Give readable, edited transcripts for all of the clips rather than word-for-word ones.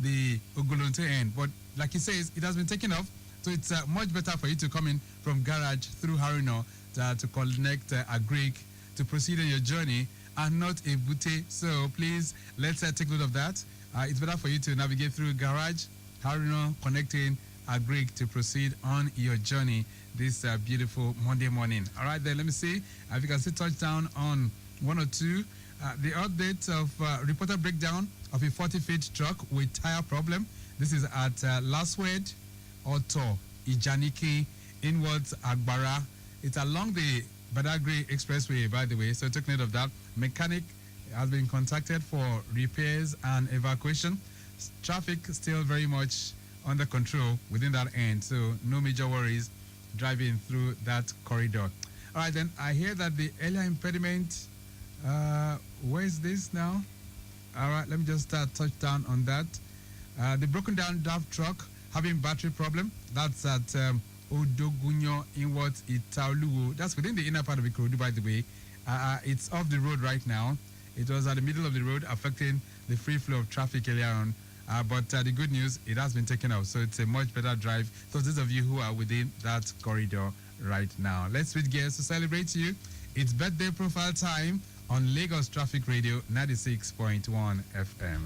the Ogolonte end. But like he says, it has been taken off. So it's much better for you to come in from garage through Harino to connect a Greek to proceed on your journey and not a Bute. So please, let's take note of that. It's better for you to navigate through garage, Harino, connecting a Greek to proceed on your journey this beautiful Monday morning. All right, then let me see if you can see touchdown on 102. The update of reported breakdown of a 40-feet truck with tire problem. This is at Laswed, Oto, Ijaniki, inwards Agbara. It's along the Badagry Expressway, by the way, so take note of that. Mechanic has been contacted for repairs and evacuation. Traffic still very much under control within that end, so no major worries driving through that corridor. All right, then I hear that the earlier impediment, where is this now? All right, let me just touch down on that. The broken down DAF truck having battery problem. That's at Odogunyo inwards Itaoluwo. That's within the inner part of Ikorodu, by the way. It's off the road right now. It was at the middle of the road, affecting the free flow of traffic earlier on. But the good news, it has been taken out, so it's a much better drive for those of you who are within that corridor right now. Let's switch gears to celebrate you. It's birthday profile time on Lagos Traffic Radio 96.1 FM.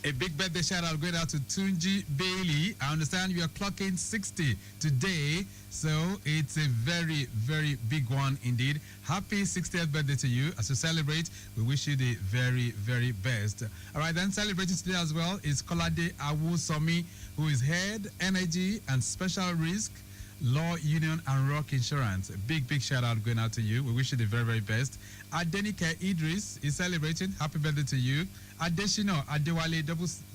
A big birthday shout out going out to Tunji Bailey. I understand you are clocking 60 today, so it's a very, very big one indeed. Happy 60th birthday to you. As we celebrate, we wish you the very, very best. All right, then celebrating today as well is Kolade Awusomi, who is head, energy and special risk, Law Union and Rock Insurance. A big, big shout out going out to you. We wish you the very, very best. Adenike Idris is celebrating. Happy birthday to you. Adeshino Adewale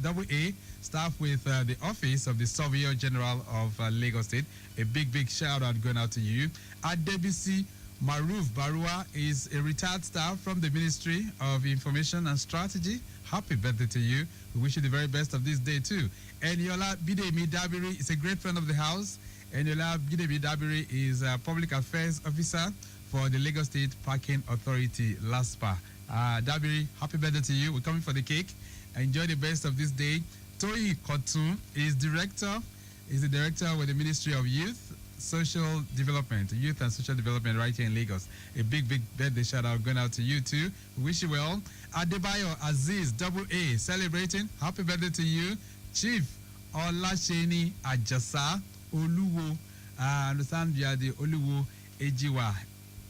double A, staff with the Office of the Surveyor General of Lagos State. A big, big shout out going out to you. Adebisi Maruf Barua is a retired staff from the Ministry of Information and Strategy. Happy birthday to you. We wish you the very best of this day too. Eniola Bidemi Dabiri is a great friend of the house. Eniola Bidemi Dabiri is a public affairs officer for the Lagos State Parking Authority, LASPA. Dabiri, happy birthday to you. We're coming for the cake. Enjoy the best of this day. Toyi Kotun is the director with the Ministry of Youth, Social Development, Youth and Social Development right here in Lagos. A big, big birthday shout out going out to you too. We wish you well. Adebayo Aziz, double A, celebrating. Happy birthday to you. Chief Olasheni Ajasa Oluwo. I understand you are the Oluwo Ejiwa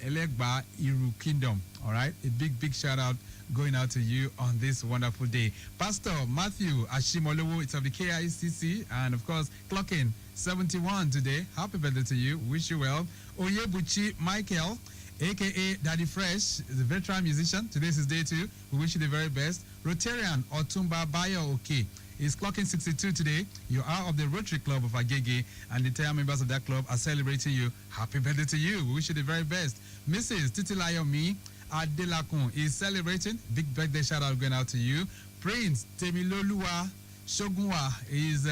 Elegba Iru Kingdom. All right, a big, big shout out going out to you on this wonderful day. Pastor Matthew Ashimolowo, it's of the KICC, and of course, clocking 71 today. Happy birthday to you. Wish you well. Oyebuchi Michael, aka Daddy Fresh, is a veteran musician. Today's his day too. We wish you the very best. Rotarian Otumba Bayo Oke is clocking 62 today. You are of the Rotary Club of Agege, and the entire members of that club are celebrating you. Happy birthday to you. We wish you the very best. Mrs. Titilayomi Adelakun is celebrating. Big birthday shout out going out to you. Prince Temiloluwa Shogunwa is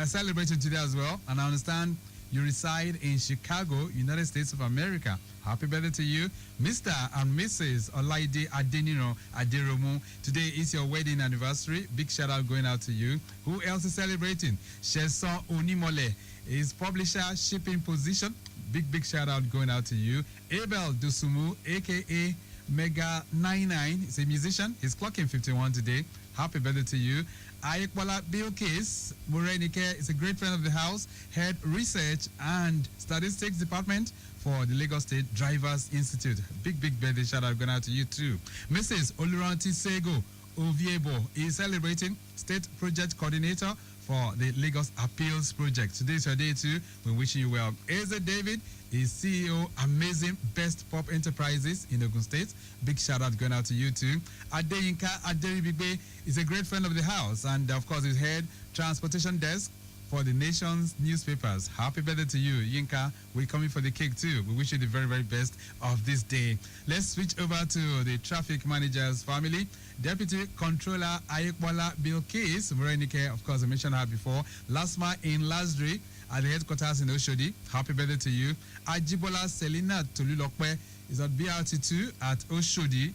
celebrating today as well. And I understand you reside in Chicago, United States of America. Happy birthday to you. Mr. and Mrs. Olaide Adeniro Aderomu. Today is your wedding anniversary. Big shout out going out to you. Who else is celebrating? Sheson Onimole is publisher shipping position. Big, big shout out going out to you. Abel Dusumu, aka Mega 99, is a musician. He's clocking 51 today. Happy birthday to you. Ayekbola Bilkis Morenike is a great friend of the house, head research and statistics department for the Lagos State Drivers Institute. Big, big birthday shout out going out to you too. Mrs. Oluranti Sego Oviebo is celebrating, state project coordinator for the Lagos Appeals Project. Today's your day too. We're wishing you well. Eze David is CEO, Amazing Best Pop Enterprises in Ogun State. Big shout out going out to you too. Adeyinka Aderibigbe is a great friend of the house, and of course, is head transportation desk for the nation's newspapers. Happy birthday to you, Yinka. We're coming for the cake too. We wish you the very, very best of this day. Let's switch over to the traffic manager's family. Deputy Controller Ayekbola Bilkis Morenike, of course, I mentioned her before. Lasma in Lasdri at the headquarters in Oshodi. Happy birthday to you. Ajibola Selina Tolulokpe is at BRT2 at Oshodi.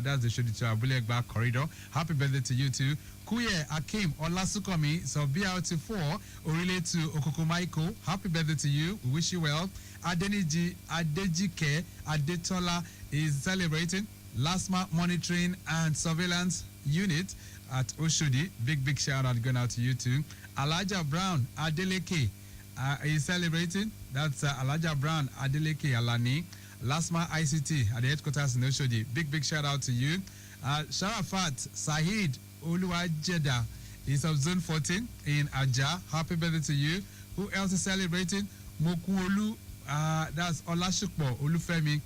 That's the Shodi to Abulegba corridor. Happy birthday to you too. Kuye Akim Olasukomi, so BRT4, Orile to Okokomaiko. Happy birthday to you. We wish you well. Adeniji Adejike Adetola is celebrating. Lasma Monitoring and Surveillance Unit at Oshodi. Big shout out going out to you too. Alaja Brown Adeleke is celebrating. That's Alaja Brown Adeleke Alani. Lasma ICT at the headquarters in Oshodi. Big shout out to you. Sharafat Sahid Oluwajeda is of Zone 14 in Aja. Happy birthday to you. Who else is celebrating? Mokuolu, that's Olashukbo Olufemi,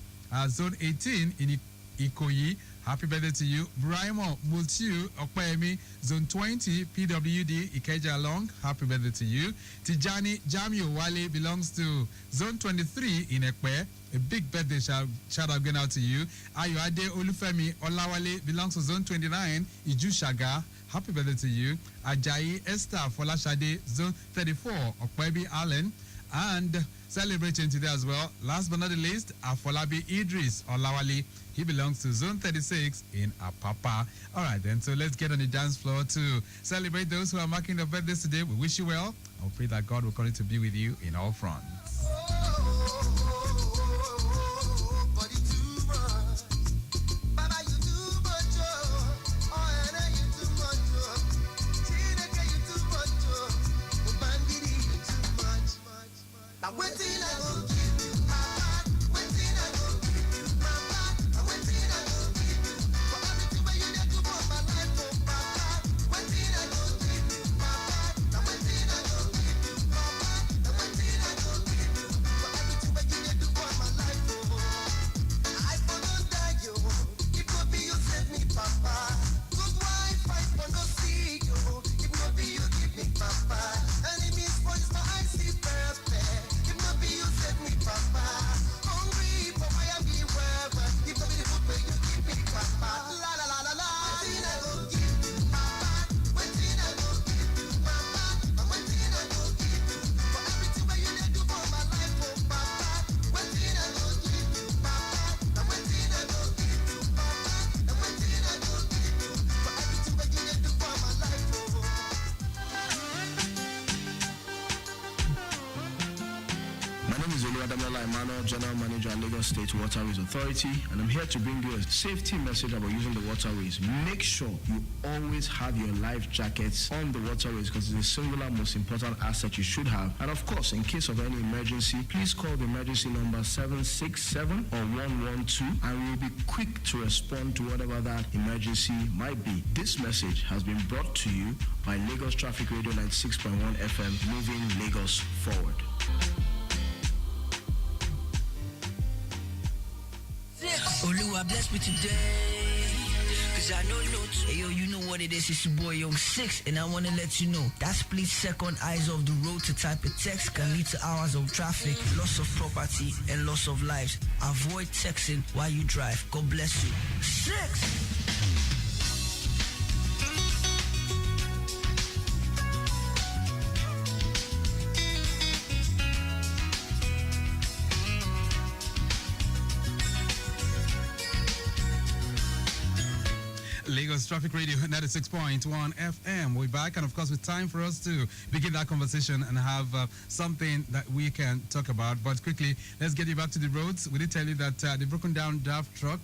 Zone 18 in Ikoyi. Happy birthday to you. Braimo Multiu Okpemi, Zone 20, PWD Ikeja Long. Happy birthday to you. Tijani Jamio Wale belongs to Zone 23 in Ekpe. A big birthday shout out going out to you. Ayoade Olufemi Olawale belongs to Zone 29, Ijushaga. Happy birthday to you. Ajayi Esther Folashade, Zone 34, Okpebi Allen. And celebrating today as well, last but not the least, Afolabi Idris Olawale. He belongs to Zone 36 in Apapa. All right, then, so let's get on the dance floor to celebrate those who are marking their birthdays today. We wish you well. I pray that God will continue to be with you in all fronts. General Manager at Lagos State Waterways Authority, and I'm here to bring you a safety message about using the waterways. Make sure you always have your life jackets on the waterways because it's a singular most important asset you should have. And of course, in case of any emergency, please call the emergency number 767 or 112 and we'll be quick to respond to whatever that emergency might be. This message has been brought to you by Lagos Traffic Radio 96.1 FM, moving Lagos forward. Oluwa bless me today, cause I know hey yo, you know what it is, it's your boy Young 6, and I wanna let you know that split second eyes off the road to type a text can lead to hours of traffic, loss of property, and loss of lives. Avoid texting while you drive. God bless you. 6! Lagos Traffic Radio 96.1 FM. We're back, and of course, it's time for us to begin that conversation and have something that we can talk about. But quickly, let's get you back to the roads. We did tell you that the broken down draft truck,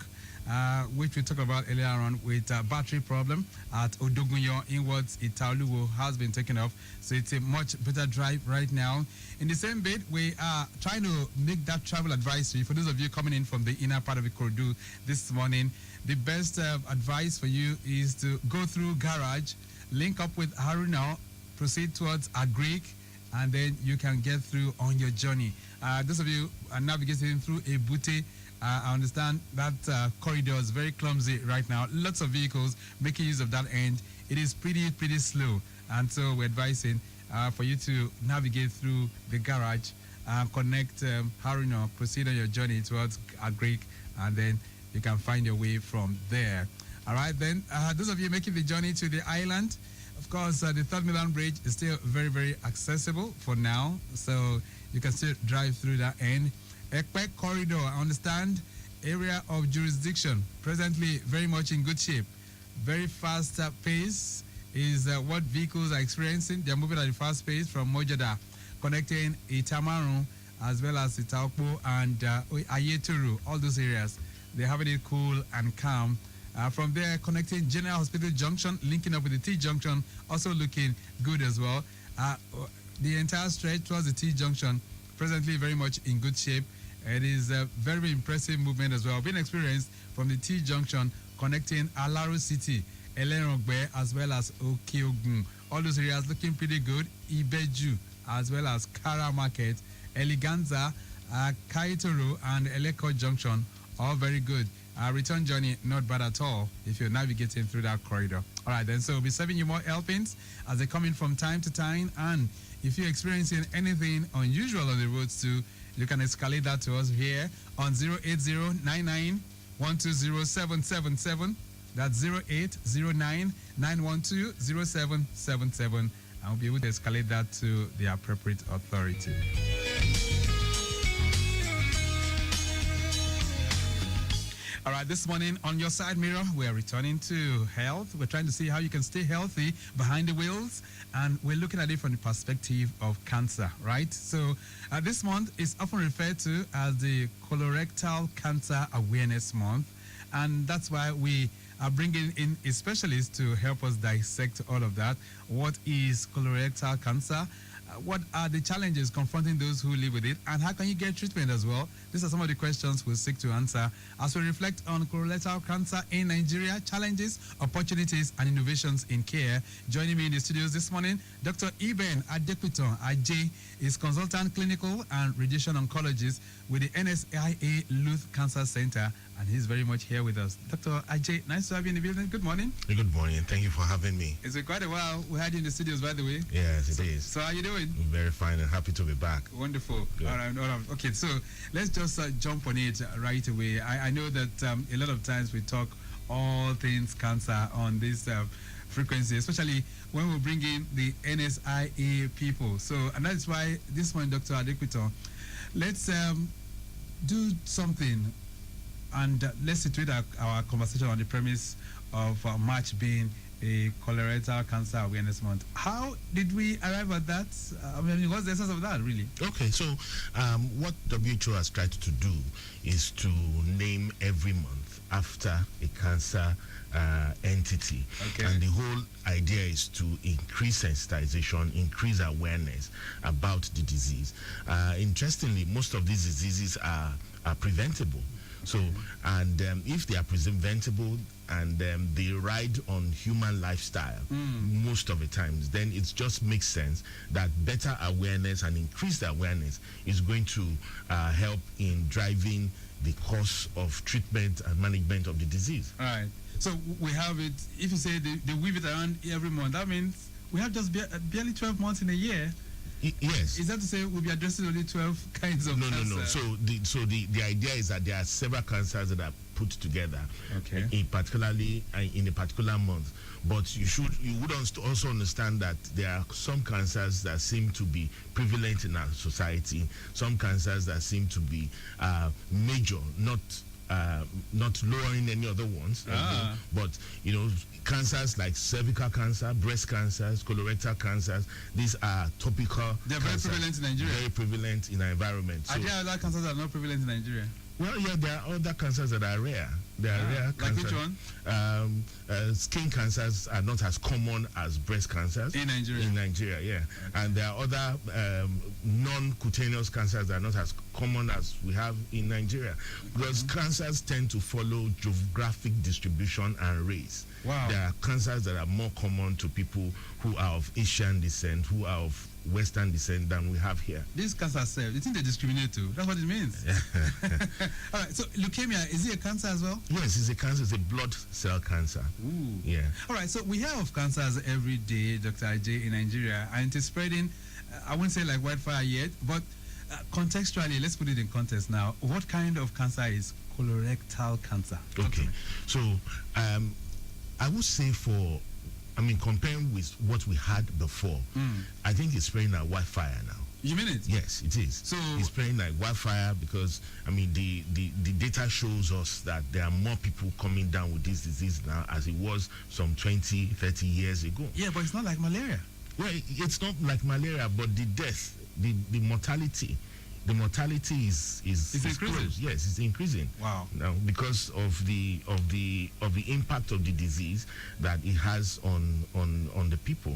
which we talked about earlier on with battery problem at Odogunyo inwards Italuwo, has been taken off. So it's a much better drive right now. In the same bit, we are trying to make that travel advisory for those of you coming in from the inner part of Ikorodu this morning. The best advice for you is to go through garage, link up with Haruna, proceed towards Agric, and then you can get through on your journey. Those of you are navigating through Ebute, I understand that corridor is very clumsy right now. Lots of vehicles making use of that end. It is pretty slow, and so we're advising for you to navigate through the garage, connect Haruna, proceed on your journey towards Agric, and then you can find your way from there. All right, then, those of you making the journey to the island, of course, the Third Milan Bridge is still very accessible for now, so you can still drive through that end. Ekpe Corridor, I understand, area of jurisdiction, presently very much in good shape. Very fast pace is what vehicles are experiencing. They're moving at a fast pace from Mojada, connecting Itamaru as well as Itaokpo and Ayeturu, all those areas. They're having it cool and calm. From there, connecting General Hospital Junction, linking up with the T Junction, also looking good as well. The entire stretch towards the T Junction, presently very much in good shape. It is a very impressive movement as well, being experienced from the T Junction, connecting Alaro City, Elenogbe, as well as Okeogun. All those areas looking pretty good. Ibeju, as well as Kara Market, Eleganza, Kaitoro, and Eleko Junction, all very good. Return journey, not bad at all if you're navigating through that corridor. All right, then, so we'll be serving you more helpings as they come in from time to time. And if you're experiencing anything unusual on the roads too, you can escalate that to us here on 08099120777. That's 080991207777. And we'll be able to escalate that to the appropriate authority. All right, this morning on Your Side Mirror, we are returning to health. We're trying to see how you can stay healthy behind the wheels, and we're looking at it from the perspective of cancer, right? So this month is often referred to as the Colorectal Cancer Awareness Month, and that's why we are bringing in a specialist to help us dissect all of that. What is colorectal cancer? What are the challenges confronting those who live with it, and how can you get treatment as well? These are some of the questions we'll seek to answer as we reflect on colorectal cancer in Nigeria, challenges, opportunities, and innovations in care. Joining me in the studios this morning, Dr. Eben Adepiton Ajay is consultant clinical and radiation oncologist with the NSIA Luth Cancer Center, and he's very much here with us. Dr. Ajay, nice to have you in the building. Good morning. Good morning. Thank you for having me. It's been quite a while. We had you in the studios, by the way. Yes, it is. So how are you doing? Very fine and happy to be back. Wonderful. Good. All right. Okay, so let's just jump on it right away. I know that a lot of times we talk all things cancer on this frequency, especially when we bring in the NSIA people. So, and that's why this morning, Dr. Adequito, let's do something and let's situate our conversation on the premise of March being a colorectal cancer awareness month. How did we arrive at that? I mean, what's the essence of that, really? Okay, so what WHO has tried to do is to name every month after a cancer entity. Okay. And the whole idea is to increase sensitization, increase awareness about the disease. Interestingly, most of these diseases are preventable. So, and if they are preventable and they ride on human lifestyle most of the times, then it just makes sense that better awareness and increased awareness is going to help in driving the course of treatment and management of the disease. All right. So we have it, if you say they weave it around every month, that means we have just barely 12 months in a year. Yes. Is that to say we'll be addressing only 12 kinds of cancer? No. So the idea is that there are several cancers that are put together, okay, in particularly in a particular month. But you would also understand that there are some cancers that seem to be prevalent in our society, some cancers that seem to be major, not lowering any other ones, but cancers like cervical cancer, breast cancers, colorectal cancers, these are topical. They're cancers, very prevalent in Nigeria. Very prevalent in our environment. Are there other cancers that are not prevalent in Nigeria? Well, yeah, there are other cancers that are rare. There are rare cancers. Like which one? Skin cancers are not as common as breast cancers. In Nigeria? In Nigeria, yeah. Okay. And there are other non-cutaneous cancers that are not as common as we have in Nigeria. Because cancers tend to follow geographic distribution and race. Wow. There are cancers that are more common to people who are of Asian descent, who are of Western descent than we have here. These cancers, you think they discriminate too? That's what it means. All right, so leukemia, is it a cancer as well? Yes, it's a cancer. It's a blood cell cancer. Ooh. Yeah. All right, so we hear of cancers every day, Dr. Ajay, in Nigeria, and it is spreading, I wouldn't say like wildfire yet, but contextually, let's put it in context now. What kind of cancer is colorectal cancer? Okay. So, I would say comparing with what we had before, I think it's spreading a wildfire now. You mean it? Yes, it is. So it's spreading like wildfire because, I mean, the data shows us that there are more people coming down with this disease now as it was some 20, 30 years ago. Yeah, but it's not like malaria. Well, it's not like malaria, but the death, the mortality is increasing. close. Yes, it's increasing. Wow. Now, because of the impact of the disease that it has on the people.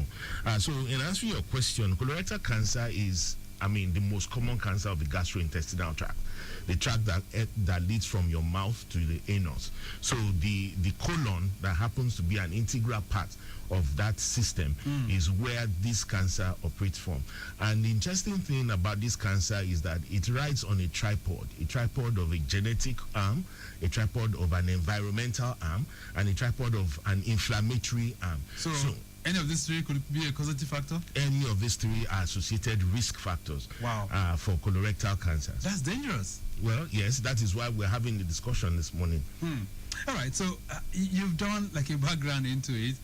So, in answer to your question, colorectal cancer is, I mean, the most common cancer of the gastrointestinal tract, the tract that leads from your mouth to the anus. So the colon, that happens to be an integral part of that system, is where this cancer operates from. And the interesting thing about this cancer is that it rides on a tripod of a genetic arm, a tripod of an environmental arm, and a tripod of an inflammatory arm. So any of these three could be a causative factor? Any of these three are associated risk factors. Wow. For colorectal cancers. That's dangerous. Well, yes, that is why we're having the discussion this morning. All right, so you've done like a background into it.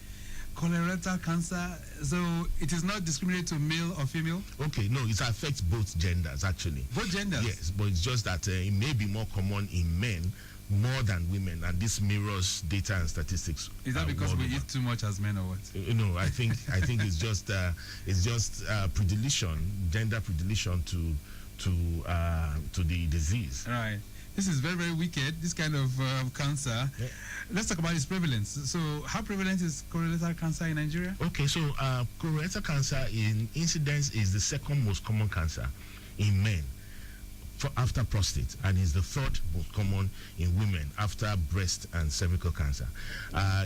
Colorectal cancer, so it is not discriminated to male or female? Okay, no, it affects both genders, actually. Both genders? Yes, but it's just that it may be more common in men more than women, and this mirrors data and statistics. Is that because we eat too much as men, or what? No, I think it's just predilection, gender predilection to the disease. Right. This is very, very wicked, this kind of cancer. Yeah. Let's talk about its prevalence. So how prevalent is colorectal cancer in Nigeria? Okay, so colorectal cancer in incidence is the second most common cancer in men after prostate, and is the third most common in women after breast and cervical cancer.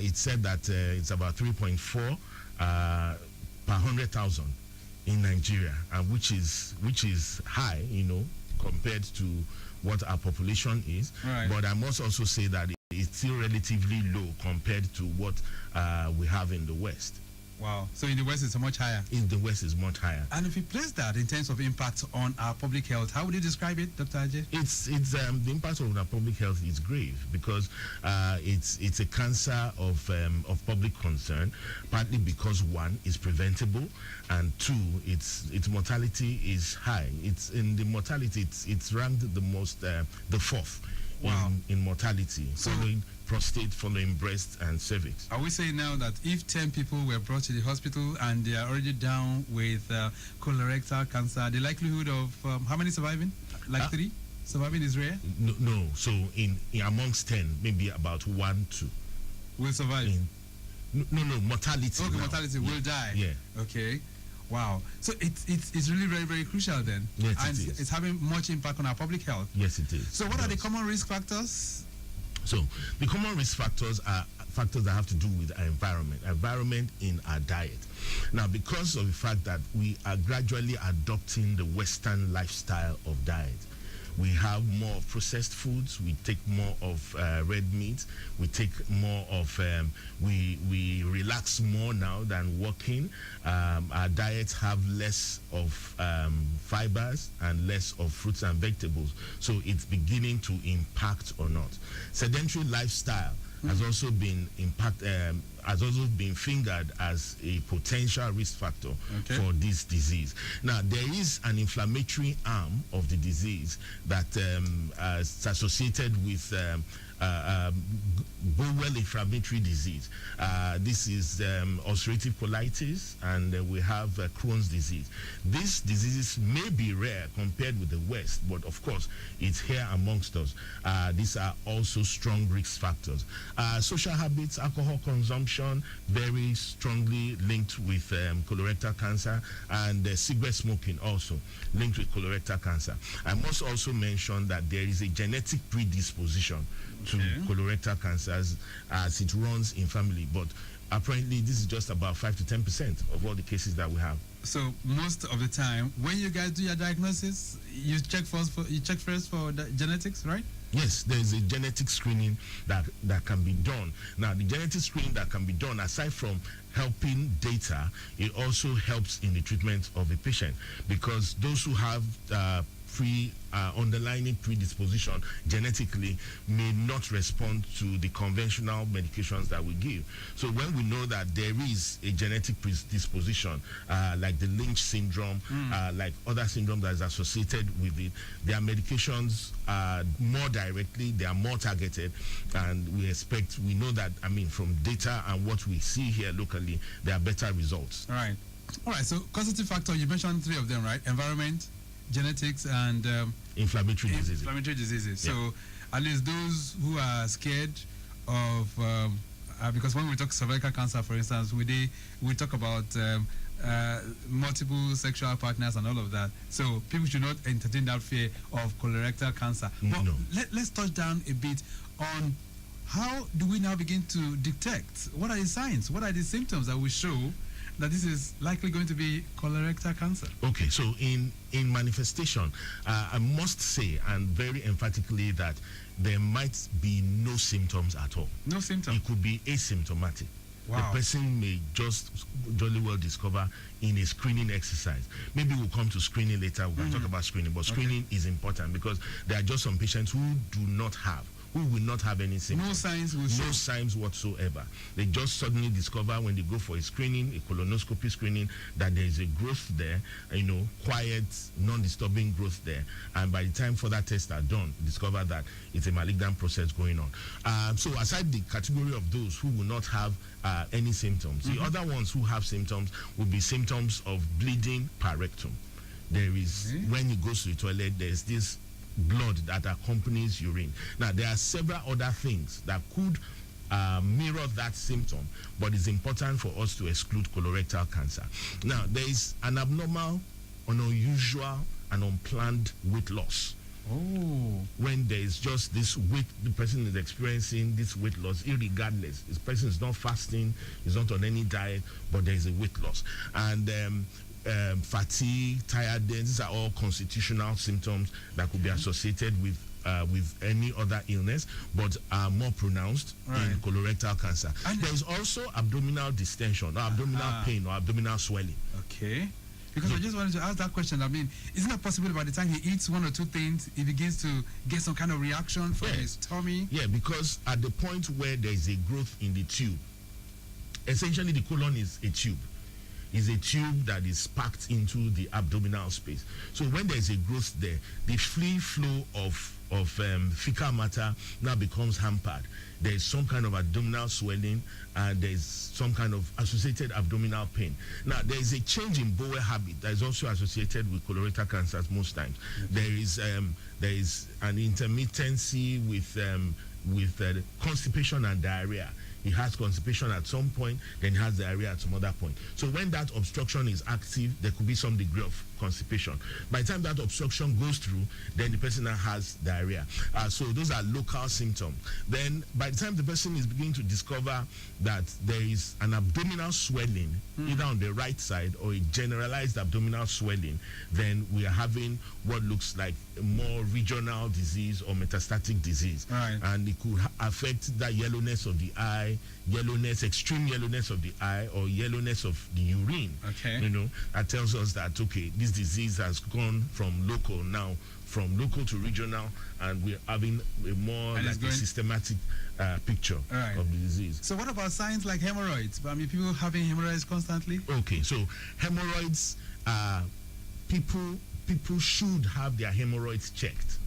It's said that it's about 3.4 per 100,000 in Nigeria, which is high, compared to what our population is. Right. But I must also say that it's still relatively low compared to what we have in the West. Wow. So in the West, it's much higher? In the West, it's much higher. And if you place that in terms of impact on our public health, how would you describe it, Dr. Ajay? It's the impact on our public health is grave because it's a cancer of public concern, partly because one, is preventable, and two, its mortality is high. It's in the mortality, it's ranked the most, the fourth. Wow. in mortality, following prostate, following breast and cervix. Are we saying now that if 10 people were brought to the hospital and they are already down with colorectal cancer, the likelihood of how many surviving? Like 3 surviving is rare? No. So in amongst 10, maybe about 1, 2 will survive. No, mortality. Okay, mortality will die. Yeah. Okay. Wow. So it's really very, very crucial then. Yes, and it is. It's having much impact on our public health. Yes, it is. So what are the common risk factors? So the common risk factors are factors that have to do with our environment in our diet. Now, because of the fact that we are gradually adopting the Western lifestyle of diet, we have more of processed foods, we take more of red meat, we take more of, we relax more now than walking. Our diets have less of fibers and less of fruits and vegetables. So it's beginning to impact on us. Sedentary lifestyle has also been fingered as a potential risk factor for this disease. Now, there is an inflammatory arm of the disease that is associated with bowel inflammatory disease. This is ulcerative colitis, and we have Crohn's disease. These diseases may be rare compared with the West, but of course, it's here amongst us. These are also strong risk factors. Social habits, alcohol consumption, very strongly linked with colorectal cancer, and cigarette smoking also linked with colorectal cancer. I must also mention that there is a genetic predisposition to colorectal cancers as it runs in family, but apparently this is just about 5 to 10% of all the cases that we have. So most of the time, when you guys do your diagnosis, you check first for the genetics, right? Yes, there is a genetic screening that can be done. Now, the genetic screening that can be done, aside from helping data, it also helps in the treatment of a patient, because those who have underlying predisposition genetically may not respond to the conventional medications that we give. So when we know that there is a genetic predisposition, like the Lynch syndrome, like other syndrome that is associated with it, their medications are more directly, they are more targeted, and we know that, from data and what we see here locally, there are better results. All right, so causative factor, you mentioned 3 of them, right? Environment, genetics, and inflammatory diseases. Yeah. So at least those who are scared of, because when we talk cervical cancer, for instance, we talk about multiple sexual partners and all of that. So people should not entertain that fear of colorectal cancer. But no. Let's touch down a bit on how do we now begin to detect? What are the signs? What are the symptoms that will show that this is likely going to be colorectal cancer? Okay, so in manifestation, I must say, and very emphatically, that there might be no symptoms at all. No symptoms? It could be asymptomatic. Wow. The person may just jolly well discover in a screening exercise. Maybe we'll come to screening later. We can talk about screening, but screening is important because there are just some patients who will not have any symptoms. No signs will show. No signs whatsoever. They just suddenly discover when they go for a screening, a colonoscopy screening, that there is a growth there, quiet, non-disturbing growth there. And by the time further tests are done, discover that it's a malignant process going on. So aside the category of those who will not have any symptoms, the other ones who have symptoms will be symptoms of bleeding per rectum. There is, when he goes to the toilet, there's this blood that accompanies urine. Now, there are several other things that could mirror that symptom, but it's important for us to exclude colorectal cancer. Now, there is an abnormal, an unusual, and unplanned weight loss. When there is just this weight, the person is experiencing this weight loss, irregardless. This person is not fasting, is not on any diet, but there is a weight loss. And fatigue, tiredness, these are all constitutional symptoms that could be associated with any other illness, but are more pronounced in colorectal cancer. And there is also abdominal distension, or abdominal pain, or abdominal swelling. Okay. Because I just wanted to ask that question. Isn't it possible by the time he eats 1 or 2 things, he begins to get some kind of reaction from his tummy? Yeah, because at the point where there is a growth in the tube, essentially the colon is a tube. Is a tube that is packed into the abdominal space. So when there is a growth there, the free flow of fecal matter now becomes hampered. There is some kind of abdominal swelling, and there is some kind of associated abdominal pain. Now, there is a change in bowel habit that is also associated with colorectal cancers most times. There is an intermittency with constipation and diarrhea. He has constipation at some point, then he has diarrhea at some other point. So when that obstruction is active, there could be some degree of constipation. By the time that obstruction goes through, then the person now has diarrhea. So those are local symptoms. Then by the time the person is beginning to discover that there is an abdominal swelling, either on the right side or a generalized abdominal swelling, then we are having what looks like a more regional disease or metastatic disease. And it could affect that yellowness of the eye, extreme yellowness of the eye, or yellowness of the urine. That tells us that, okay, this disease has gone from local to regional, and we're having a more a systematic picture of the disease. So what about signs like hemorrhoids? People having hemorrhoids constantly? Okay, so hemorrhoids, people should have their hemorrhoids checked.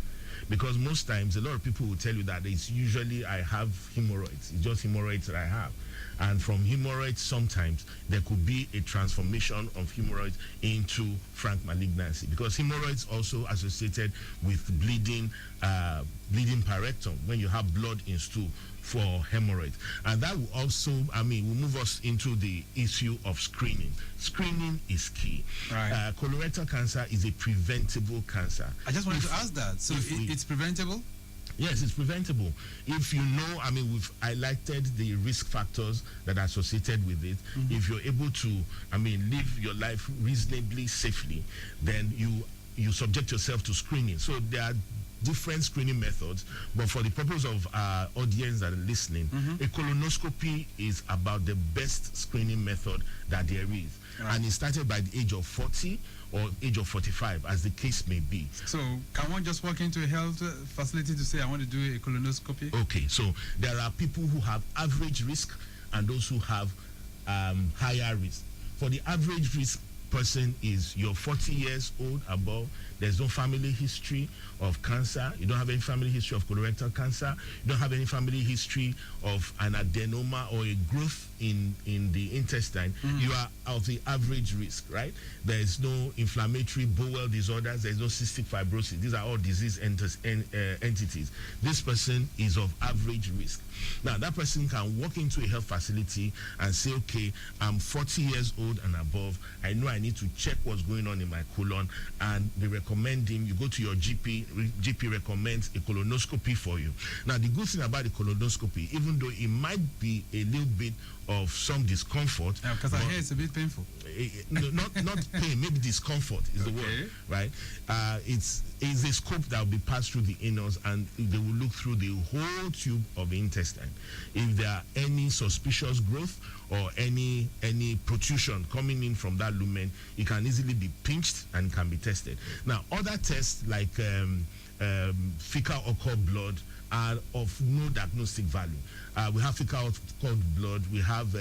Because most times, a lot of people will tell you that it's usually I have hemorrhoids. It's just hemorrhoids that I have. And from hemorrhoids, sometimes there could be a transformation of hemorrhoids into frank malignancy. Because hemorrhoids also associated with bleeding per rectum, when you have blood in stool for hemorrhoids. And that will also, will move us into the issue of screening. Screening is key. Colorectal cancer is a preventable cancer. I just wanted to ask that. So it's preventable? Yes, it's preventable. If you know, we've highlighted the risk factors that are associated with it. If you're able to, live your life reasonably safely, then you you subject yourself to screening. So there are different screening methods, but for the purpose of our audience that are listening, a colonoscopy is about the best screening method that there is. Right. And it started by the age of 40 or age of 45, as the case may be. So can one just walk into a health facility to say, I want to do a colonoscopy? Okay, so there are people who have average risk and those who have higher risk. For the average risk person is you're 40 years old above, there's no family history of cancer, you don't have any family history of colorectal cancer, you don't have any family history of an adenoma or a growth in the intestine, you are of the average risk, right? There is no inflammatory bowel disorders, there is no cystic fibrosis. These are all disease entities. This person is of average risk. Now, that person can walk into a health facility and say, okay, I'm 40 years old and above, I know I need to check what's going on in my colon, and they recommend him, you go to your GP recommends a colonoscopy for you. Now, the good thing about the colonoscopy, even though it might be a little bit of some discomfort, because I hear it's a bit painful. Not pain, maybe discomfort is the word, right? It's a scope that will be passed through the anus, and they will look through the whole tube of the intestine. If there are any suspicious growth or any protrusion coming in from that lumen, it can easily be pinched and can be tested. Now, other tests like fecal occult blood are of no diagnostic value. We have fecal occult blood, we have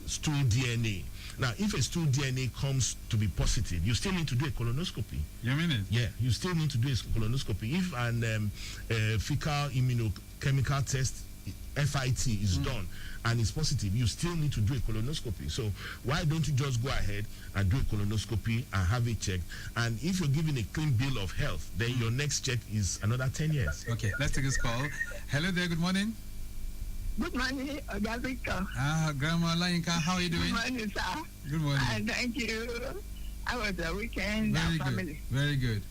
stool DNA. Now, if a stool DNA comes to be positive, you still need to do a colonoscopy. You mean it? Yeah, you still need to do a colonoscopy. If an fecal immunochemical test, FIT, is done and it's positive, you still need to do a colonoscopy. So why don't you just go ahead and do a colonoscopy and have it checked? And if you're given a clean bill of health, then your next check is another 10 years. Okay, let's take this call. Hello there, good morning. Good morning, Victor. Grandma Lainka, how are you doing? Good morning, sir. Good morning. Thank you. How was the weekend? Very and family? good. Very good.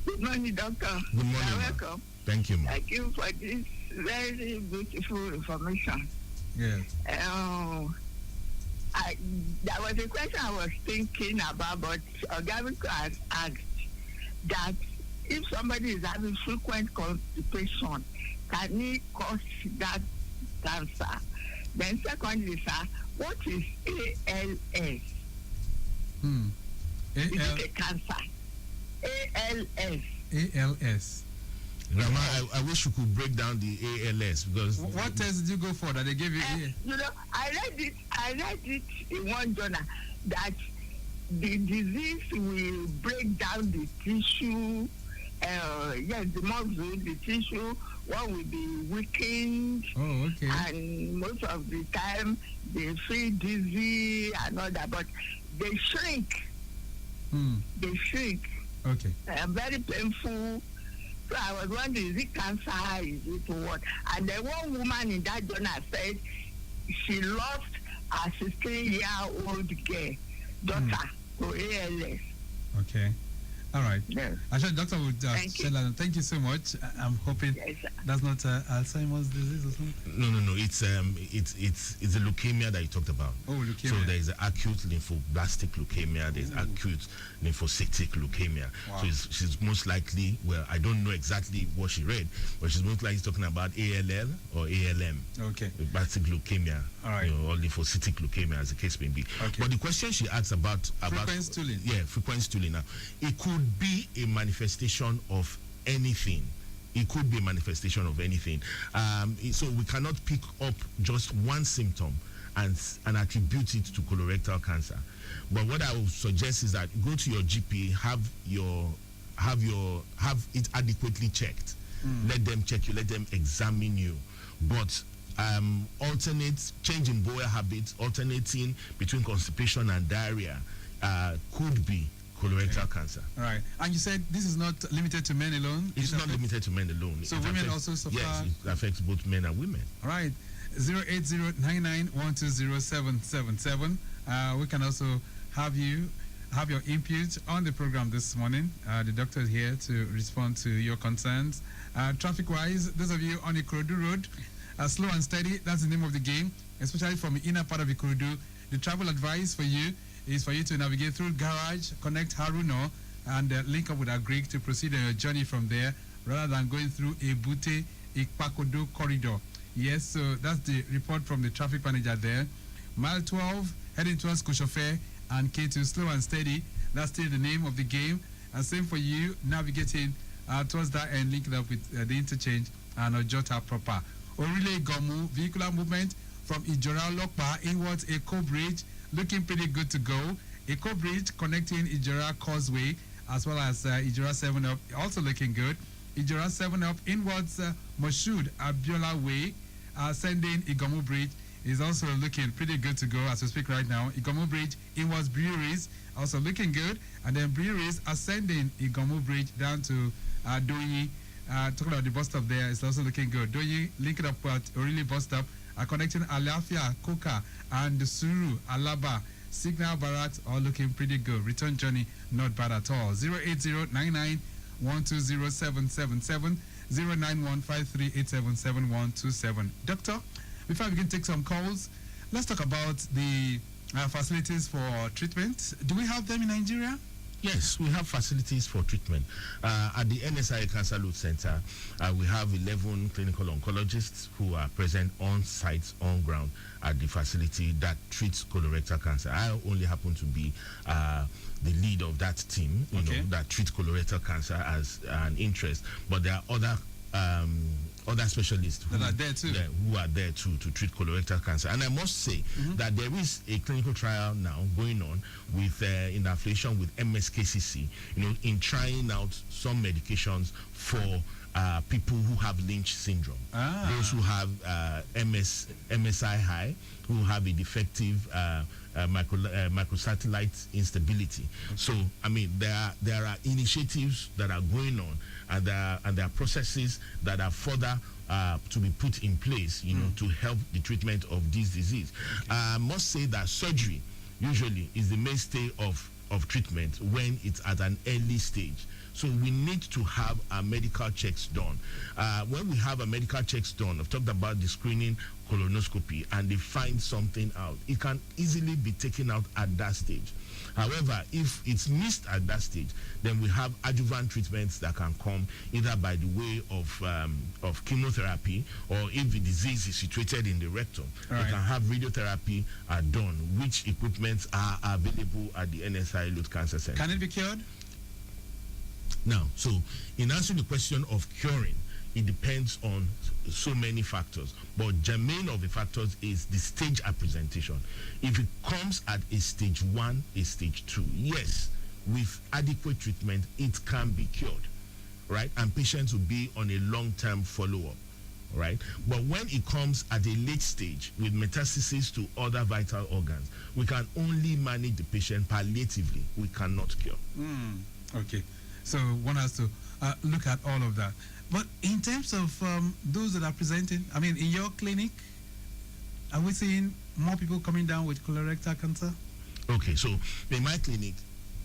Good morning, doctor. Good morning. You're welcome. Thank you, Thank you for this very beautiful information. Yes. There was a question I was thinking about, but Gavin has asked that if somebody is having frequent constipation, can it cause that cancer? Then secondly, sir, what is ALS? Is it a cancer? ALS. ALS. Grandma, I wish you could break down the ALS, because what test did you go for that they gave you? You know, I read it in one journal that the disease will break down the tissue. Yes, the muscle, the tissue, one will be weakened. Oh, okay. And most of the time they feel dizzy and all that, but they shrink. They shrink. Okay. Very painful. So I was wondering, is it cancer? Is it what? And then one woman in that journal said she lost a 16-year-old girl, daughter, to ALS. Okay. All right. Yes. I'm sure the doctor would share that. Thank you so much. I'm hoping that's not Alzheimer's disease or something. No. It's a leukemia that you talked about. Oh, leukemia. So there is acute lymphoblastic leukemia. There's acute lymphocytic leukemia. Wow. So she's most likely, well, I don't know exactly what she read, but she's most likely talking about ALL or ALM. Okay. Blastic leukemia. All right. Or lymphocytic leukemia, as the case may be. Okay. But the question she asks about frequent stooling. Yeah, frequent stooling. Now, it could be a manifestation of anything. It could be a manifestation of anything. So we cannot pick up just one symptom and attribute it to colorectal cancer. But what I would suggest is that go to your GP, have it adequately checked. Let them check you, let them examine you. But change in bowel habits, alternating between constipation and diarrhea could be colorectal cancer. All right. And you said this is not limited to men alone? It's not limited to men alone. So women also suffer? Yes, it affects both men and women. All right. 08099120777. We can also have your input on the program this morning. The doctor is here to respond to your concerns. Traffic-wise, those of you on Ikorodu Road, slow and steady, that's the name of the game, especially from the inner part of Ikorodu. The travel advice for you is for you to navigate through Garage, connect Haruno and link up with our Greek to proceed on your journey from there rather than going through Ebute Ikpakodo corridor. Yes, so that's the report from the traffic manager there. Mile 12, heading towards Koshofe and K2, slow and steady. That's still the name of the game. And same for you, navigating towards that end, linking up with the interchange and Ojota proper. Orile Gomu, vehicular movement from Ijora Lokpa inwards Eko Bridge, looking pretty good to go. Eko Bridge connecting Ijora Causeway as well as Ijora 7 Up, also looking good. Ijora 7 Up inwards Moshood Abiola Way, sending Igomu Bridge is also looking pretty good to go as we speak right now. Igomu Bridge inwards Breweries also looking good, and then Breweries ascending Igomu Bridge down to Doyi. Talking about the bus stop there, it's also looking good. Doyi linking up at Orili bus stop, connecting Alafia, Koka, and Suru, Alaba, Signal Barracks, all looking pretty good. Return journey not bad at all. 08099120777, 09153877127. Doctor, before we can take some calls, let's talk about the facilities for treatment. Do we have them in Nigeria? Yes, we have facilities for treatment. At the NSI Cancer Load Center, we have 11 clinical oncologists who are present on site, on ground at the facility that treats colorectal cancer. I only happen to be the lead of that team, you know, that treats colorectal cancer as an interest, but there are other specialists who are there too to treat colorectal cancer. And I must say that there is a clinical trial now going on with in affiliation with MSKCC, you know, in trying out some medications for people who have Lynch syndrome, those who have MSI high, who have a defective microsatellite instability. So, I mean, there are initiatives that are going on, and there are processes that are further to be put in place, you know, to help the treatment of this disease. I must say that surgery usually is the mainstay of treatment when it's at an early stage. So we need to have our medical checks done. When we have a medical checks done, I've talked about the screening colonoscopy, and they find something out, it can easily be taken out at that stage. However, if it's missed at that stage, then we have adjuvant treatments that can come either by the way of chemotherapy, or if the disease is situated in the rectum, we can have radiotherapy done, which equipments are available at the NSI Load Cancer Center. Can it be cured? Now, so in answering the question of curing, it depends on so many factors, but germane of the factors is the stage of presentation. If it comes at a stage 1, a stage 2, yes, with adequate treatment, it can be cured, right? And patients will be on a long-term follow-up, right? But when it comes at a late stage with metastasis to other vital organs, we can only manage the patient palliatively. We cannot cure. Okay. So one has to look at all of that. But in terms of those that are presenting, I mean, in your clinic, are we seeing more people coming down with colorectal cancer? Okay, so in my clinic,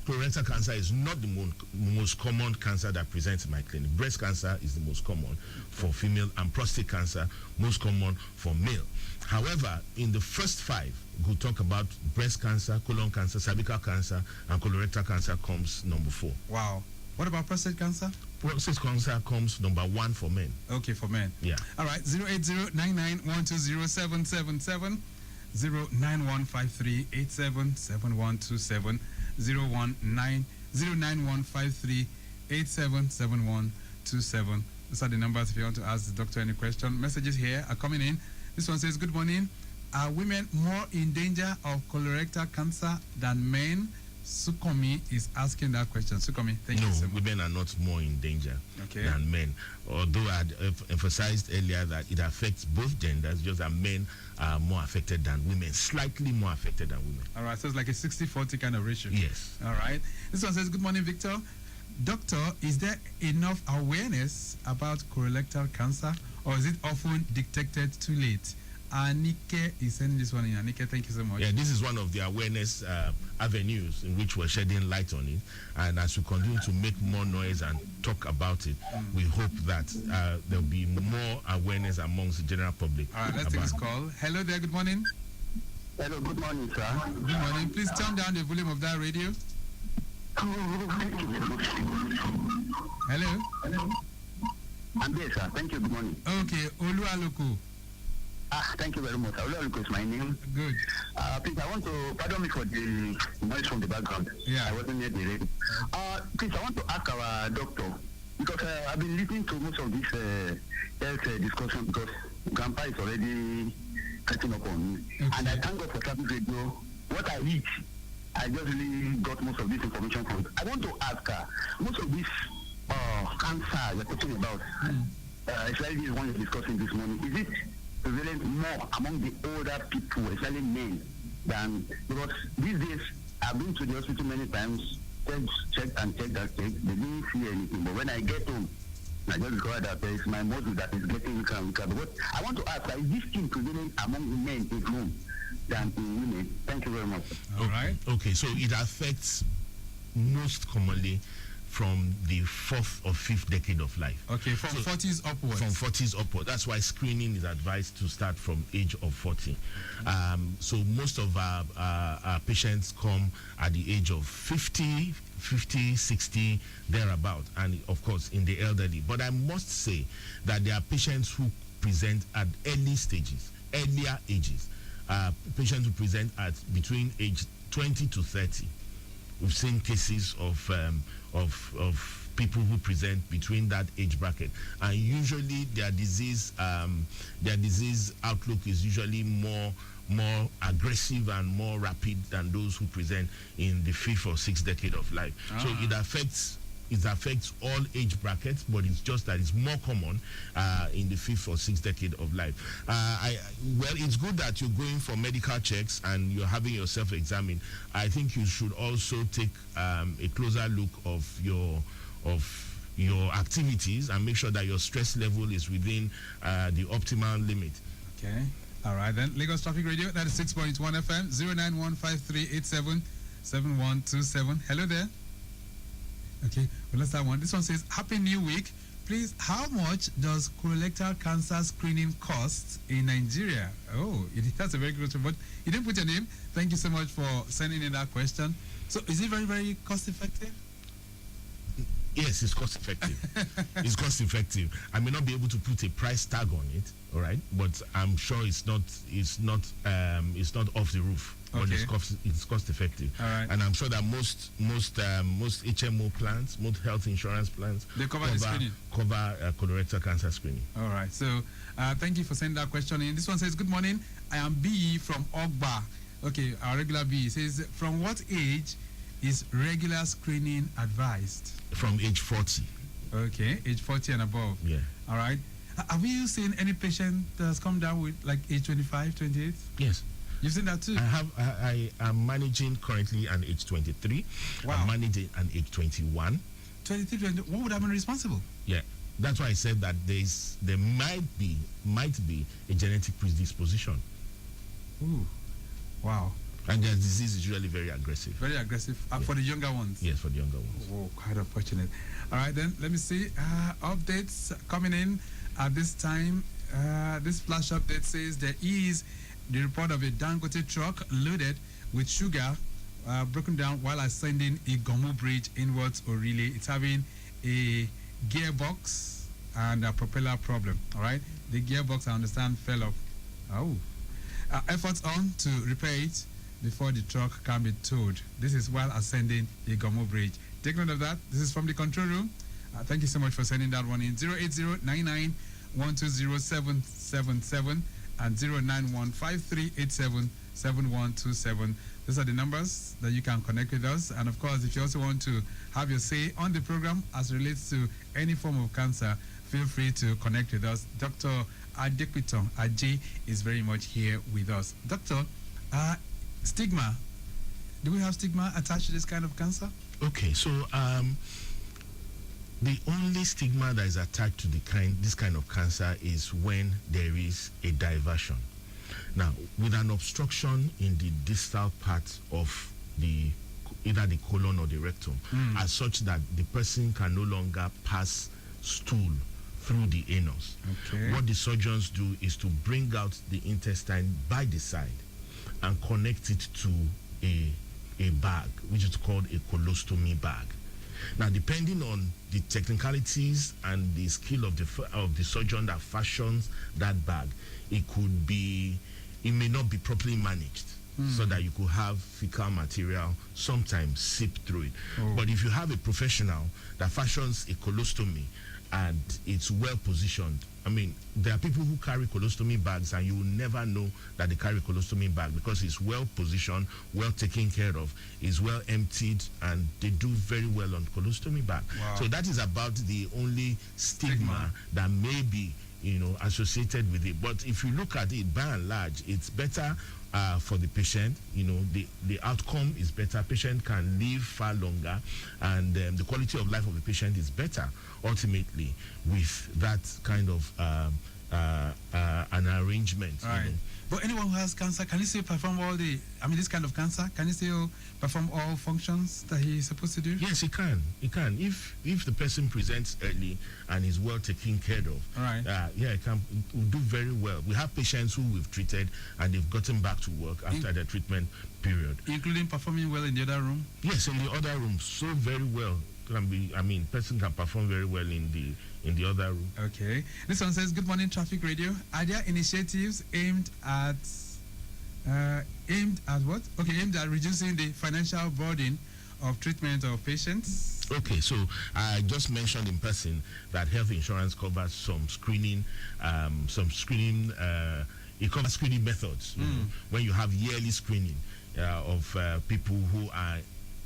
colorectal cancer is not the most common cancer that presents in my clinic. Breast cancer is the most common for female, and prostate cancer most common for male. However, in the first 5, we'll talk about breast cancer, colon cancer, cervical cancer, and colorectal cancer comes number 4. Wow. What about prostate cancer? Prostate cancer comes number 1 for men. Okay, for men. Yeah. All right, 08099120777, 09153877127, 09153877127. These are the numbers if you want to ask the doctor any question. Messages here are coming in. This one says, good morning. Are women more in danger of colorectal cancer than men? Sukomi is asking that question. Sukomi, thank you so much. No, women are not more in danger than men. Although I had emphasized earlier that it affects both genders, just that men are more affected than women, slightly more affected than women. All right, so it's like a 60-40 kind of ratio. Yes. All right. This one says, good morning, Victor. Doctor, is there enough awareness about colorectal cancer, or is it often detected too late? Anike is sending this one in. Anike, thank you so much. Yeah, this is one of the awareness avenues in which we're shedding light on it. And as we continue to make more noise and talk about it, we hope that there'll be more awareness amongst the general public. All right, let's take this call. Hello there, good morning. Hello, good morning, sir. Good morning. Please turn down the volume of that radio. Hello. I'm there, sir. Thank you. Good morning. Okay, Oluwaluku. Thank you very much. Oluwaluku is my name. Good. Please, I want to pardon me for the noise from the background. Yeah. I wasn't near the radio. Please, I want to ask our doctor because I've been listening to most of this health discussion because Grandpa is already catching up on me, and I thank God for traffic radio. What I eat, I just really got most of this information from it. I want to ask her, most of this cancer you're talking about, especially this one you're discussing this morning, is it prevalent more among the older people, especially men, than, because these days I've been to the hospital many times, checked, they didn't see anything, but when I get home, I just discovered that it's my muscle that is getting weaker and weaker. But I want to ask, is this thing prevalent among the men in home than in women? Thank you very much. All right. Okay, so it affects most commonly from the 4th or 5th decade of life. Okay, from 40s upwards. From 40s upward. That's why screening is advised to start from age of 40. So most of our patients come at the age of 50, 60, thereabout, and of course in the elderly. But I must say that there are patients who present at earlier ages. Patients who present at between age 20 to 30. We've seen cases of people who present between that age bracket, and usually their disease outlook is usually more aggressive and more rapid than those who present in the 5th or 6th decade of life. So it affects all age brackets, but it's just that it's more common in the 5th or 6th decade of life. Well, it's good that you're going for medical checks and you're having yourself examined. I think you should also take a closer look of your activities and make sure that your stress level is within the optimal limit. Okay. All right, then. Lagos Traffic Radio, 96.1 FM, 09153877127. Hello there. Okay, well, let's start one. This one says, Happy New Week. Please, how much does colorectal cancer screening cost in Nigeria? Oh, that's a very good question, but you didn't put your name. Thank you so much for sending in that question. So, is it very, very cost effective? Yes, it's cost effective. It's cost effective. I may not be able to put a price tag on it, all right, but I'm sure it's not off the roof. But it's cost effective. All right. And I'm sure that most HMO plans, most health insurance plans, they cover the screening. Colorectal cancer screening. All right. So thank you for sending that question in. This one says, good morning. I am B from Ogba. Okay, our regular B says, from what age is regular screening advised? From age 40. Okay, age 40 and above. Yeah. All right. Have you seen any patient that's come down with like age 25, 28? Yes. You've seen that too? I am managing currently an age 23. Wow. I'm managing an age 21. 23, 20, what would have been responsible? Yeah. That's why I said that there might be a genetic predisposition. Ooh. Wow. And their disease is usually very aggressive. Very aggressive. For the younger ones? Yes, for the younger ones. Oh, quite unfortunate. All right, then, let me see. Updates coming in at this time. This flash update says there is the report of a Dangote truck loaded with sugar broken down while ascending a Gomu Bridge inwards Orile. It's having a gearbox and a propeller problem. All right, the gearbox, I understand, fell off. Oh, efforts on to repair it before the truck can be towed. This is while ascending a Gomu Bridge. Take note of that. This is from the control room. Thank you so much for sending that one in. 08099120777 and 09153877127. Those are the numbers that you can connect with us. And of course, if you also want to have your say on the program as relates to any form of cancer, feel free to connect with us. Dr. Adequiton Ajay is very much here with us. Doctor, stigma. Do we have stigma attached to this kind of cancer? Okay, so the only stigma that is attached to this kind of cancer is when there is a diversion. Now, with an obstruction in the distal part of either the colon or the rectum, as such that the person can no longer pass stool through the anus. Okay. What the surgeons do is to bring out the intestine by the side and connect it to a a bag, which is called a colostomy bag. Now, depending on the technicalities and the skill of the surgeon that fashions that bag, it may not be properly managed, so that you could have fecal material sometimes seep through it. But if you have a professional that fashions a colostomy and it's well positioned, I mean, there are people who carry colostomy bags and you will never know that they carry colostomy bag because it's well positioned, well taken care of, is well emptied, and they do very well on colostomy bag. Wow. So that is about the only stigma that may be, associated with it. But if you look at it, by and large, it's better for the patient. The outcome is better. Patient can live far longer, and the quality of life of the patient is better ultimately with that kind of an arrangement. Right. But anyone who has cancer, can he still perform this kind of cancer, can he still perform all functions that he's supposed to do? Yes, he can. He can. If the person presents early and is well taken care of, right. He can do very well. We have patients who we've treated and they've gotten back to work after the treatment period. Including performing well in the other room? Yes, in the other room, so very well. Person can perform very well in the other room. Okay. This one says, good morning, Traffic Radio. Are there initiatives aimed at what? Okay, aimed at reducing the financial burden of treatment of patients? Okay, so I just mentioned in person that health insurance covers some screening, it covers screening methods. When you have yearly screening of people who are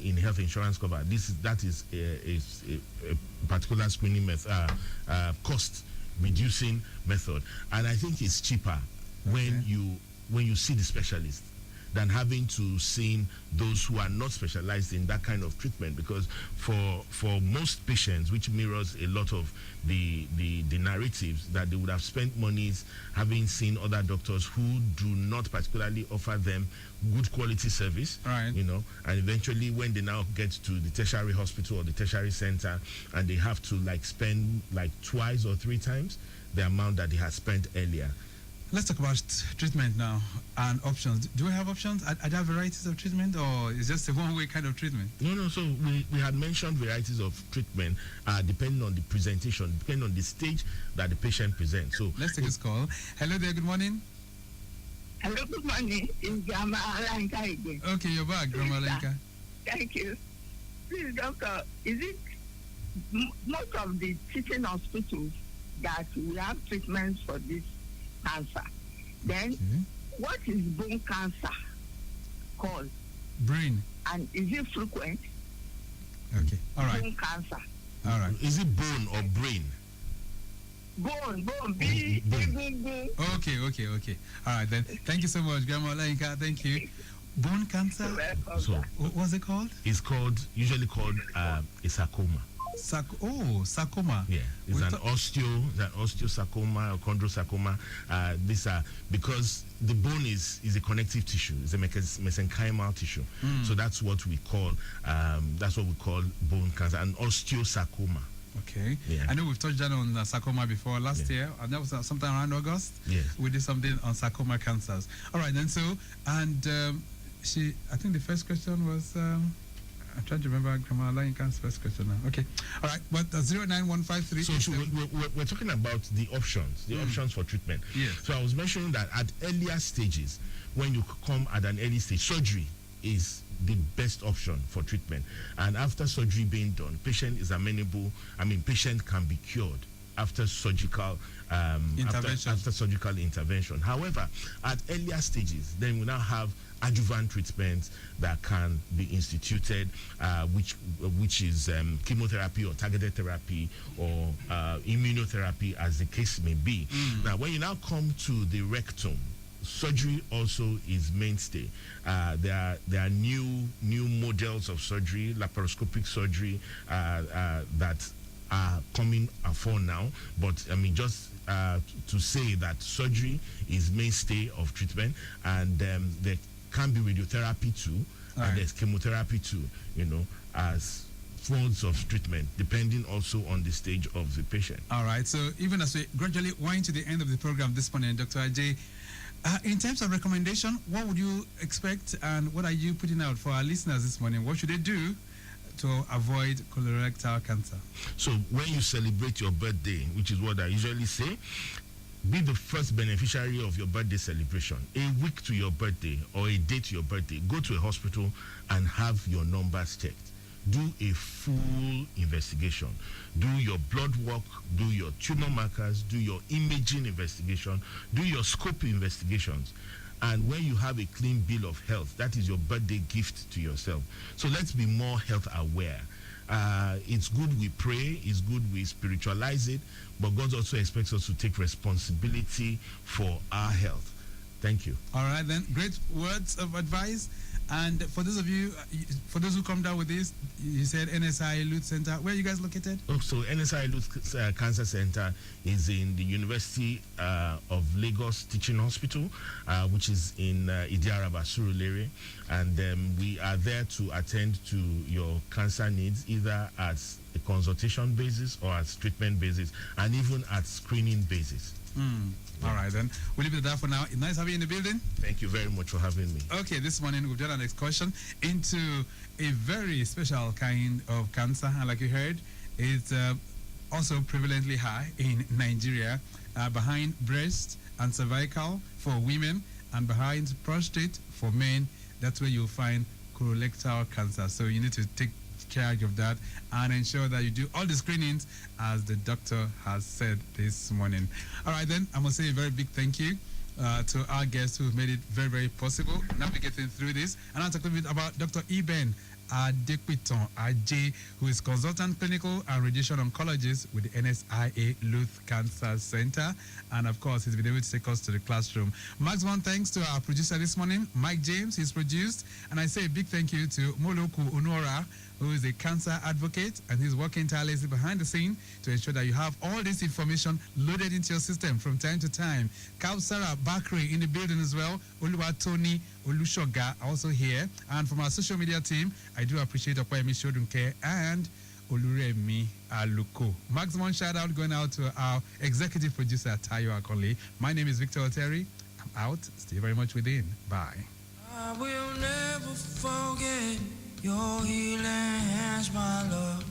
in health insurance cover, that is a particular screening method, cost reducing method, and I think it's cheaper when you see the specialist than having to see those who are not specialized in that kind of treatment, because for most patients, which mirrors a lot of the narratives, that they would have spent monies having seen other doctors who do not particularly offer them good quality service, right. And eventually when they now get to the tertiary hospital or the tertiary center and they have to spend twice or three times the amount that they had spent earlier. Let's talk about treatment now and options. Do we have options? Are there varieties of treatment, or is just a one-way kind of treatment? No. So we had mentioned varieties of treatment depending on the presentation, depending on the stage that the patient presents. So let's take this call. Hello there. Good morning. Hello, good morning. It's Grandma Alanka again. Okay, you're back, Grandma Alanka. Thank you. Please, doctor, is it most of the teaching hospitals that we have treatments for this cancer? Then, what is bone cancer called? Brain. And is it frequent? Okay, all right. Bone cancer. All right. Is it bone or brain? Bone. Okay. All right, then. Thank you so much, Grandma Lainka. Thank you. Bone cancer? So, what's it called? It's usually called a sarcoma. Sarcoma. Yeah, it's an osteosarcoma or chondrosarcoma. These are because the bone is a connective tissue. It's a mesenchymal tissue. So that's what we call bone cancer, an osteosarcoma. Okay. Yeah. I know we've touched on sarcoma before last year, and that was sometime around August. Yes. We did something on sarcoma cancers. All right, then. So, and I think the first question was. I'm trying to remember Grandma Lainka's first question now. Okay. All right. But 09153. So we're talking about the options for treatment. Yes. So I was mentioning that at earlier stages, when you come at an early stage, surgery is the best option for treatment. And after surgery being done, patient is amenable. Patient can be cured after surgical intervention. After surgical intervention. However, at earlier stages, then we now have adjuvant treatments that can be instituted, which is chemotherapy or targeted therapy or immunotherapy, as the case may be. Now, when you now come to the rectum, surgery also is mainstay. There are new models of surgery, laparoscopic surgery, that are coming for now. But just to say that surgery is mainstay of treatment, and there can be radiotherapy too, and there's chemotherapy too, as forms of treatment, depending also on the stage of the patient. All right. So even as we gradually wind to the end of the program this morning, Dr. Ajay, In terms of recommendation, what would you expect and what are you putting out for our listeners this morning? What should they do to avoid colorectal cancer? So when you celebrate your birthday, which is what I usually say, be the first beneficiary of your birthday celebration. A week to your birthday or a day to your birthday, go to a hospital and have your numbers checked. Do a full investigation. Do your blood work, do your tumor markers, do your imaging investigation, do your scope investigations. And when you have a clean bill of health, that is your birthday gift to yourself. So let's be more health aware. It's good we pray, it's good we spiritualize it, but God also expects us to take responsibility for our health. Thank you. All right, then. Great words of advice. And for those of you, for those who come down with this, you said NSI Youth Center. Where are you guys located? Oh, so NSI Youth Cancer Center is in the University of Lagos Teaching Hospital, which is in Idiaraba, Surulere. And we are there to attend to your cancer needs, either at a consultation basis or at treatment basis, and even at screening basis. All right, then. We'll leave it at that for now. It's nice having you in the building. Thank you very much for having me. Okay, this morning we've done an excursion into a very special kind of cancer. And like you heard, it's also prevalently high in Nigeria, behind breast and cervical for women and behind prostate for men. That's where you'll find colorectal cancer. So you need to take charge of that and ensure that you do all the screenings as the doctor has said this morning. All right, then, I must say a very big thank you to our guests who made it very, very possible navigating through this. And I'll talk a little bit about Dr. Eben Adepiton Ajay, who is consultant clinical and radiation oncologist with the NSIA Youth Cancer Center. And of course, he's been able to take us to the classroom. Maximum thanks to our producer this morning, Mike James. He's produced. And I say a big thank you to Moloku Onora, who is a cancer advocate, and he's working tirelessly behind the scene to ensure that you have all this information loaded into your system from time to time. Kausara Bakri in the building as well. Oluwa Tony Olushoga also here. And from our social media team, I do appreciate Okwemi Shodunke and Oluremi Aluko. Maximum shout out going out to our executive producer, Tayo Akoli. My name is Victor Oteri. I'm out. Stay very much within. Bye. I will never forget your healing hands, my love.